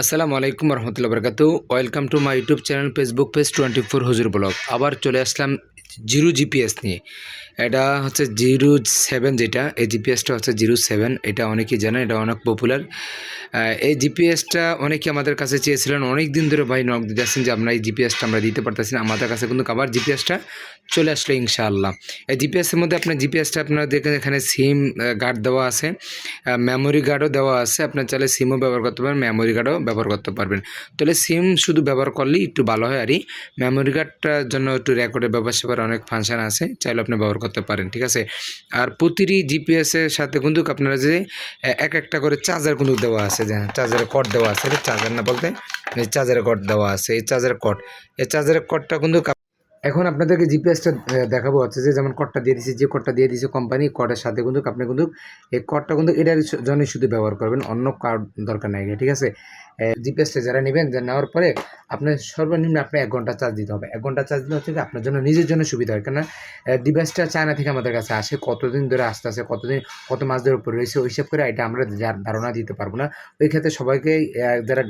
আসসালামু আলাইকুম রহমতুল্লাহ বরকাতু। Welcome to my YouTube channel Facebook page 24 হুজুর ব্লগ। আবার চলে আসলাম জিরো জিপিএস নিয়ে। এটা হচ্ছে 07, যেটা এই জিপিএসটা হচ্ছে 07। এটা অনেকেই জানেন, এটা অনেক পপুলার। এই জিপিএসটা অনেকে আমাদের কাছে চেয়েছিলেন, অনেক দিন ধরে ভাই নক দিতেছেন যে আমরা এই জিপিএসটা আমরা দিতে পারতেছি না। আমাদের কাছে কিন্তু আবার জিপিএসটা চলে আসলো ইনশাআল্লাহ। এই জিপিএসের মধ্যে আপনার জিপিএসটা আপনারা দেখেন, এখানে সিম গার্ড দেওয়া আছে, মেমোরি গার্ডও দেওয়া আছে। আপনার চাইলে সিমও ব্যবহার করতে পারবেন, মেমোরি গার্ডও ব্যবহার করতে পারবেন। তাহলে সিম শুধু ব্যবহার করলেই একটু ভালো হয় আর মেমোরি কার্ডটার জন্য একটু রেকর্ডের ব্যবহার অনেক ফাংশন আছে, চাইলে আপনি ব্যবহার করতে পারেন, ঠিক আছে। আর প্রতিটি জিপিএসের সাথে কিন্তু আপনারা যে এক একটা করে চার্জার কিন্তু দেওয়া আছে, যে চার্জারের কর্ড দেওয়া আছে, চার্জার না বলতে চার্জারের কর্ড দেওয়া আছে। এই চার্জারের কর্ডটা কিন্তু এখন আপনাদেরকে জিপিএসটা দেখাবো হচ্ছে যে, যেমন কর্ডটা দিয়ে দিয়েছে, যে কর্ডটা দিয়ে দিয়েছে কোম্পানি, কর্ডের সাথে কিন্তু আপনি কিন্তু এই কর্ডটা কিন্তু এটার জন্যই শুধু ব্যবহার করবেন, অন্য কার্ড দরকার নাই, ঠিক আছে। জিপিএসটা যারা নেবেন, যা নেওয়ার পরে আপনার সর্বনিম্ন আপনি 1 ঘন্টা চার্জ দিতে হবে। 1 ঘন্টা চার্জ দিলে হচ্ছে কি আপনার জন্য, নিজের জন্য সুবিধা হয়। কেননা ডিভাইসটা চায়না থেকে আমাদের কাছে আসে, কতদিন ধরে আসতে আসে, কত মাস ধরে উপরে রয়েছে, ওই হিসাব করে এটা আমরা ধারণা দিতে পারবো না। ওই ক্ষেত্রে সবাইকে যারা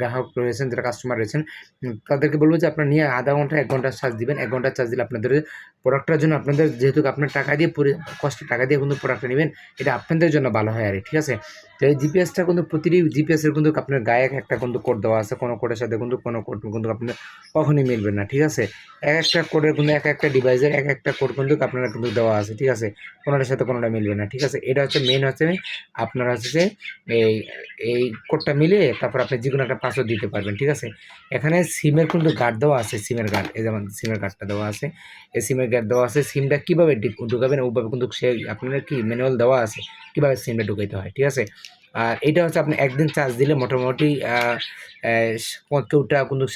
গ্রাহক রয়েছেন, যারা কাস্টমার রয়েছেন, তাদেরকে বলবো যে আপনারা নিয়ে আধা ঘন্টা 1 ঘন্টা চার্জ দিবেন। 1 ঘন্টা চার্জ দিলে আপনাদের প্রোডাক্টটার জন্য, আপনাদের যেহেতু আপনার টাকা দিয়ে কষ্ট টাকা দিয়ে কিন্তু প্রোডাক্টটা নেবেন, এটা আপনাদের জন্য ভালো হয় আর, ঠিক আছে। তো এই জিপিএসটা কিন্তু প্রতিটি জিপিএসের কিন্তু আপনার গায়ে একটা কিন্তু কোড দেওয়া আছে, কোনো কোডের সাথে কিন্তু কোনো কোড কিন্তু আপনার কখনই মিলবে না, ঠিক আছে। এক একটা কোডের কিন্তু এক একটা ডিভাইসের এক একটা কোড কিন্তু আপনারা কিন্তু দেওয়া আছে, ঠিক আছে। কোনোটার সাথে কোনোটা মিলবে না, ঠিক আছে। এটা হচ্ছে মেন, হচ্ছে আপনারা হচ্ছে যে এই এই কোডটা মিলিয়ে তারপর আপনি যে কোনো একটা পাসওয়ার্ড দিতে পারবেন, ঠিক আছে। এখানে সিমের কিন্তু গার্ড দেওয়া আছে, সিমের গার্ড, এই যেমন সিমের গার্ডটা দেওয়া আছে, এই সিমের গার্ড দেওয়া আছে। সিমটা কীভাবে ঢুকাবেন ওইভাবে কিন্তু সে আপনার কি ম্যানুয়াল দেওয়া আছে কীভাবে সিমটা ঢুকাইতে হয়, ঠিক আছে। আর এটা হচ্ছে আপনি একদিন চার্জ দিলে মোটামুটি কেউটা কিন্তু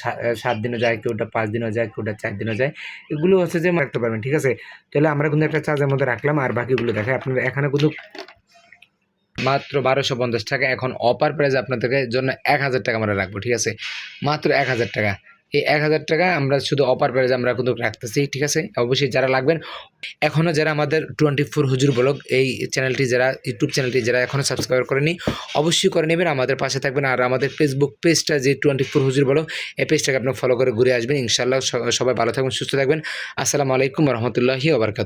7 দিনও যায়, কেউটা 5 দিনও যায়, কেউটা 4 দিনও যায়। এগুলো হচ্ছে যে রাখতে পারবেন, ঠিক আছে। তাহলে আমরা কিন্তু একটা চার্জের মধ্যে রাখলাম, আর বাকিগুলো দেখায় আপনাদের। এখানে কিন্তু মাত্র 1250 টাকা। এখন অফার প্রাইস আপনাদেরকে জন্য 1000 টাকা আমরা রাখবো, ঠিক আছে। মাত্র 1000 টাকা। এই 1000 টাকা আমরা শুধু অফার প্রাইস আমরা কিন্তু রাখতেছি, ঠিক আছে। অবশ্যই যারা লাগবেন, এখনও যারা আমাদের 24 হুজুর ব্লগ এই চ্যানেলটি, যারা ইউটিউব চ্যানেলটি যারা এখনও সাবস্ক্রাইব করেনি, অবশ্যই করে নেবেন, আমাদের পাশে থাকবেন। আর আমাদের ফেসবুক পেজটা যে 24 হুজুর ব্লগ, এই পেজটাকে আপনি ফলো করে ঘুরে আসবেন ইনশাআল্লাহ। সবাই ভালো থাকবেন, সুস্থ থাকবেন। আসসালামু আলাইকুম রহমতুল্লাহি ওয়া বারাকাতুহু।